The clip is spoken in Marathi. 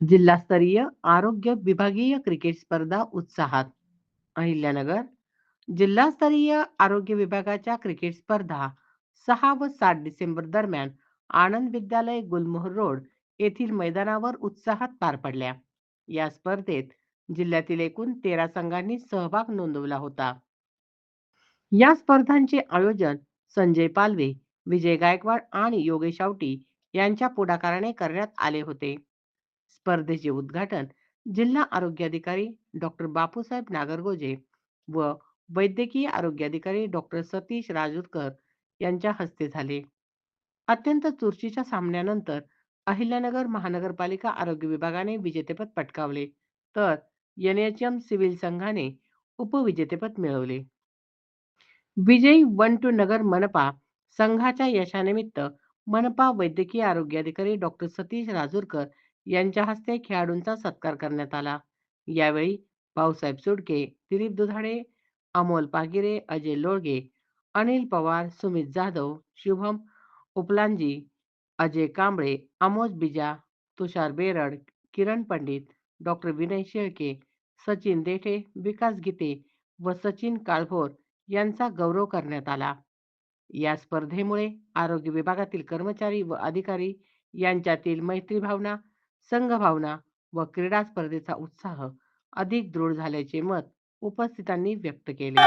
जिल्हास्तरीय आरोग्य विभागीय क्रिकेट स्पर्धा उत्साहात. अहिल्यानगर जिल्हास्तरीय आरोग्य विभागाच्या क्रिकेट स्पर्धा 6 व 7 डिसेंबर दरम्यान आनंद विद्यालय गुलमोहर रोड येथील मैदानावर उत्साहात पार पडल्या. या स्पर्धेत जिल्ह्यातील एकूण 13 संघांनी सहभाग नोंदवला होता. या स्पर्धांचे आयोजन संजय पालवे, विजय गायकवाड आणि योगेश आवटी यांच्या पुढाकाराने करण्यात आले होते. स्पर्धेचे उद्घाटन जिल्हा आरोग्य अधिकारी डॉक्टर बापूसाहेब नागरगोजे व वैद्यकीय आरोग्य अधिकारी डॉक्टर सतीश राजूरकर यांच्या हस्ते झाले. अत्यंत चुरशीच्या सामन्यानंतर अहिल्यानगर महानगरपालिका आरोग्य विभागाने विजेतेपद पटकावले, तर एनएचएम सिव्हिल संघाने उपविजेतेपद मिळवले. विजयी वन टू नगर मनपा संघाच्या यशानिमित्त मनपा वैद्यकीय आरोग्य अधिकारी डॉक्टर सतीश राजूरकर यांच्या हस्ते खेळाडूंचा सत्कार करण्यात आला. यावेळी भाऊसाहेब सुडके, दिलीप दुधाडे, अमोल पागिरे, अजय लोळगे, अनिल पवार, सुमित जाधव, शुभम उपलांजी, अजय कांबळे, अमोज बिजा, तुषार बेरड, किरण पंडित, डॉक्टर विनय शेळके, सचिन देठे, विकास गीते व सचिन काळभोर यांचा गौरव करण्यात आला. या स्पर्धेमुळे आरोग्य विभागातील कर्मचारी व अधिकारी यांच्यातील मैत्रीभावना, संघभावना व क्रीडा स्पर्धेचा उत्साह अधिक दृढ झाल्याचे मत उपस्थितांनी व्यक्त केले.